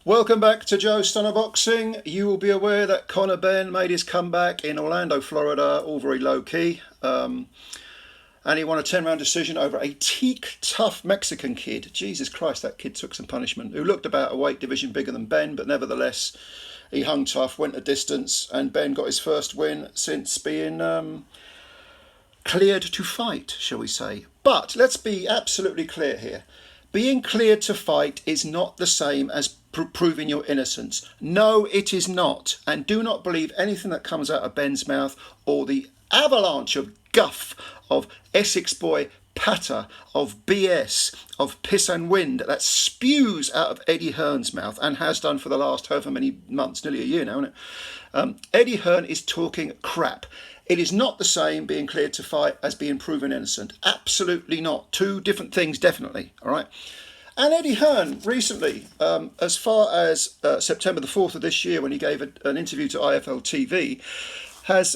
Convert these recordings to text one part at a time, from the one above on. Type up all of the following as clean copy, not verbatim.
Welcome back to Joe Stunner Boxing. You will be aware that Conor Benn made his comeback in Orlando, Florida, all very low key. And he won a 10-round decision over a teak tough Mexican kid. Jesus Christ, that kid took some punishment. Who looked about a weight division bigger than Ben, but nevertheless, he hung tough, went a distance, and Ben got his first win since being cleared to fight, shall we say. But let's be absolutely clear here. Being cleared to fight is not the same as proving your innocence. No, it is not. And do not believe anything that comes out of Ben's mouth or the avalanche of guff, of Essex boy patter, of BS, of piss and wind that spews out of Eddie Hearn's mouth and has done for the last however many months, nearly a year now, isn't it? Eddie Hearn is talking crap. It is not the same being cleared to fight as being proven innocent. Absolutely not. Two different things, definitely. All right. And Eddie Hearn recently, as far as September the 4th of this year, when he gave an interview to IFL TV, has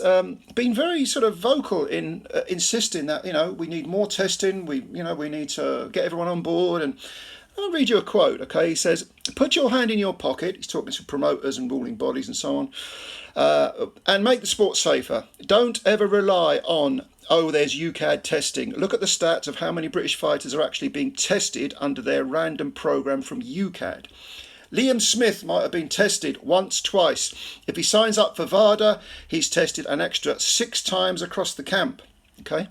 been very sort of vocal in insisting that, we need more testing. We need to get everyone on board. And I'll read you a quote, okay? He says, "Put your hand in your pocket." He's talking to promoters and ruling bodies and so on. "And make the sport safer. Don't ever rely on, there's UCAD testing. Look at the stats of how many British fighters are actually being tested under their random program from UCAD. Liam Smith might have been tested once, twice. If he signs up for VADA, he's tested an extra 6 times across the camp." Okay.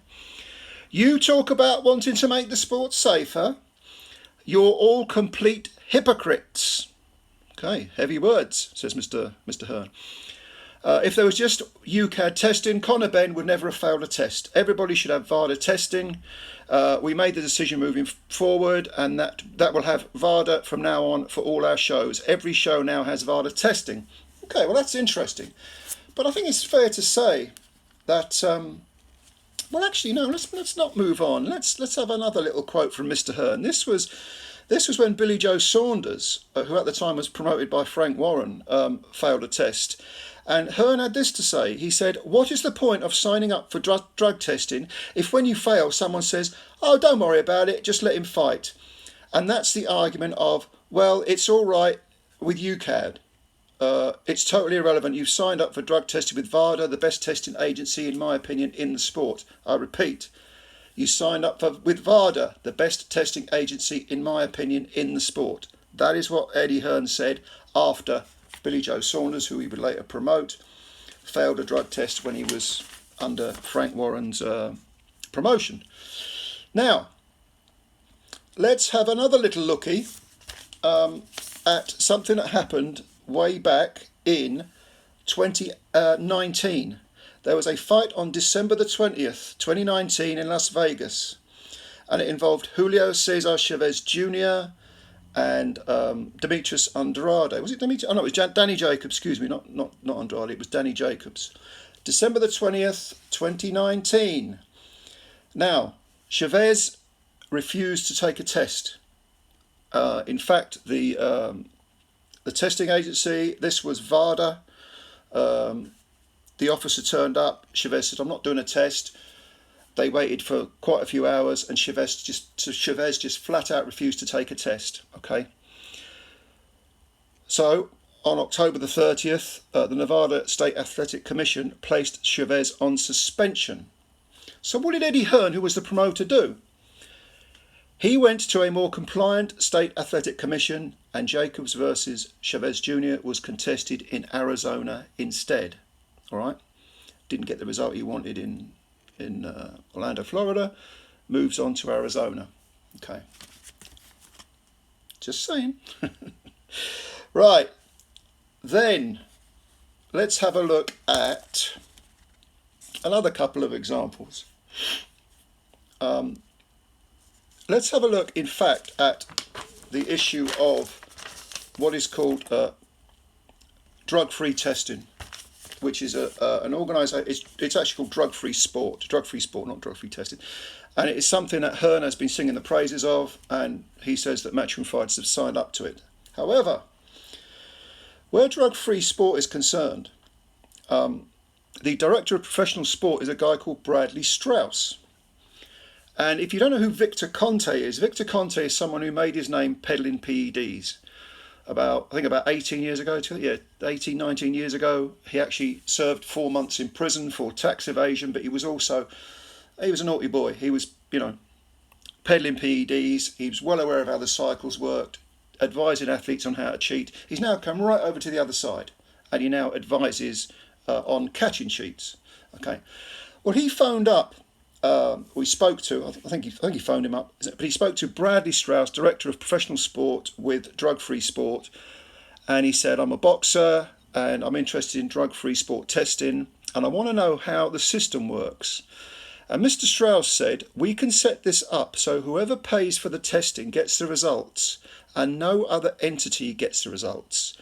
"You talk about wanting to make the sport safer. You're all complete hypocrites." Okay, heavy words, says Mr. Hearn. "If there was just UCAD testing, Conor Benn would never have failed a test. Everybody should have VADA testing. We made the decision moving forward, and that will have VADA from now on for all our shows. Every show now has VADA testing." Okay, well, that's interesting. But I think it's fair to say that, well, actually, no, let's not move on. Let's have another little quote from Mr. Hearn. This was when Billy Joe Saunders, who at the time was promoted by Frank Warren, failed a test. And Hearn had this to say. He said, "What is the point of signing up for drug testing if when you fail someone says, 'Oh, don't worry about it, just let him fight'? And that's the argument of, well, it's all right with UCAD. It's totally irrelevant. You've signed up for drug testing with VADA, the best testing agency, in my opinion, in the sport." I repeat, you signed up with VADA, the best testing agency, in my opinion, in the sport. That is what Eddie Hearn said after Billy Joe Saunders, who he would later promote, failed a drug test when he was under Frank Warren's promotion. Now, let's have another little looky at something that happened way back in 2019. There was a fight on December the 20th, 2019 in Las Vegas, and it involved Julio Cesar Chavez Jr. and Demetrius Andrade. Was it Demetrius? Oh no, it was Danny Jacobs, excuse me, not Andrade, it was Danny Jacobs. December the 20th, 2019. Now, Chavez refused to take a test. In fact, the testing agency, this was VADA, the officer turned up. Chavez said, "I'm not doing a test." They waited for quite a few hours, and Chavez just flat out refused to take a test. Okay. So on October the 30th, the Nevada State Athletic Commission placed Chavez on suspension. So what did Eddie Hearn, who was the promoter, do? He went to a more compliant State Athletic Commission, and Jacobs versus Chavez Jr. was contested in Arizona instead. All right. Didn't get the result he wanted in Orlando, Florida. Moves on to Arizona. Okay. Just saying. Right. Then let's have a look at another couple of examples. Let's have a look, in fact, at the issue of what is called drug-free testing, which is an organisation. It's actually called DrugFree Sport. DrugFree Sport, not drug-free testing. And it is something that Hearn has been singing the praises of, and he says that Matchroom fighters have signed up to it. However, where drug-free sport is concerned, the director of professional sport is a guy called Bradley Strauss. And if you don't know who Victor Conte is someone who made his name peddling PEDs. about, I think about 18 years ago, 19 years ago, he actually served 4 months in prison for tax evasion, but he was a naughty boy. He was, peddling PEDs. He was well aware of how the cycles worked, advising athletes on how to cheat. He's now come right over to the other side, and he now advises on catching cheats. Okay, well, he phoned up. We spoke to. I think he phoned him up, but he spoke to Bradley Strauss, director of professional sport with DrugFree Sport, and he said, "I'm a boxer, and I'm interested in drug-free sport testing, and I want to know how the system works." And Mr. Strauss said, "We can set this up so whoever pays for the testing gets the results, and no other entity gets the results.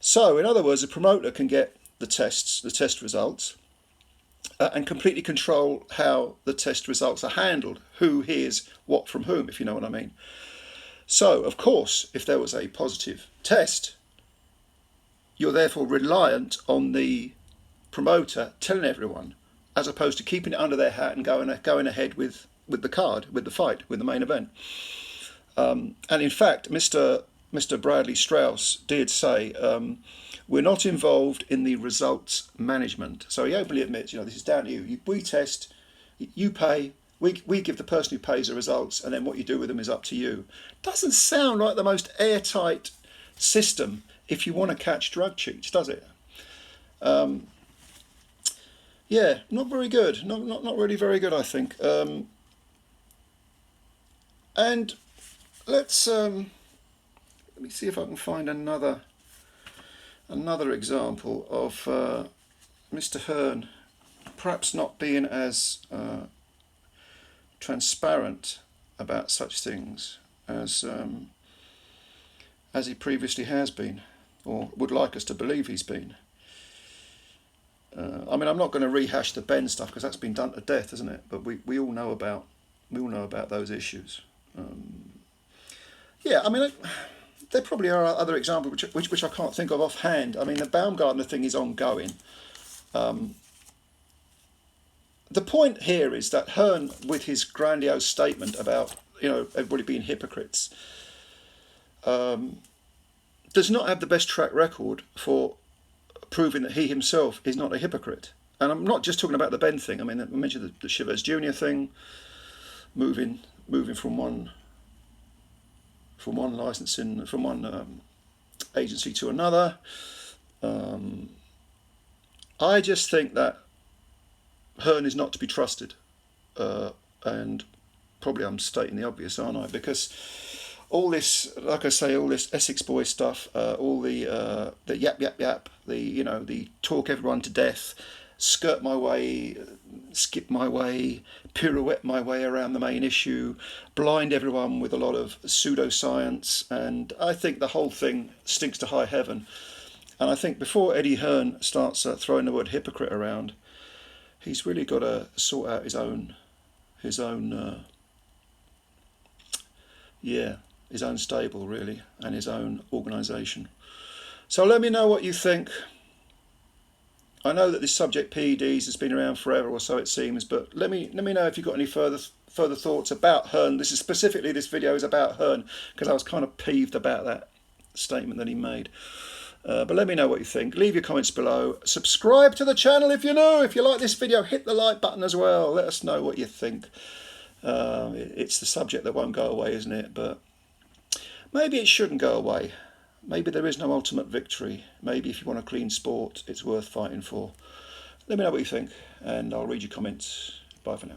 So, in other words, a promoter can get the test results, and completely control how the test results are handled, who hears what from whom, if you know what I mean. So, of course, if there was a positive test, you're therefore reliant on the promoter telling everyone, as opposed to keeping it under their hat and going ahead with the card, with the fight, with the main event." And in fact, Mr. Bradley Strauss did say, "We're not involved in the results management." So he openly admits, this is down to you. We test, you pay, we give the person who pays the results, and then what you do with them is up to you. Doesn't sound like the most airtight system if you want to catch drug cheats, does it? Yeah, not very good. Not really very good, I think. And let me see if I can find another example of Mr. Hearn perhaps not being as transparent about such things as he previously has been, or would like us to believe he's been. I mean, I'm not going to rehash the Ben stuff because that's been done to death, isn't it? But we all know about those issues. Yeah, I mean, there probably are other examples which I can't think of offhand. I mean, the Baumgartner thing is ongoing. The point here is that Hearn, with his grandiose statement about everybody being hypocrites, does not have the best track record for proving that he himself is not a hypocrite. And I'm not just talking about the Ben thing. I mean, I mentioned the Chavez Jr. thing, moving from one licensing, from one agency to another. I just think that Hearn is not to be trusted, and probably I'm stating the obvious, aren't I? Because all this, like I say, all this Essex boy stuff, all the yap, the talk everyone to death, skirt my way, skip my way, pirouette my way around the main issue, blind everyone with a lot of pseudoscience, and I think the whole thing stinks to high heaven. And I think before Eddie Hearn starts throwing the word hypocrite around, he's really got to sort out his own stable, really, and his own organisation. So let me know what you think. I know that this subject PEDs has been around forever, or so it seems, but let me know if you've got any further thoughts about Hearn. This video is about Hearn, because I was kind of peeved about that statement that he made. But let me know what you think. Leave your comments below. Subscribe to the channel if you're new. If you like this video, hit the like button as well. Let us know what you think. It's the subject that won't go away, isn't it? But maybe it shouldn't go away. Maybe there is no ultimate victory. Maybe if you want a clean sport, it's worth fighting for. Let me know what you think, and I'll read your comments. Bye for now.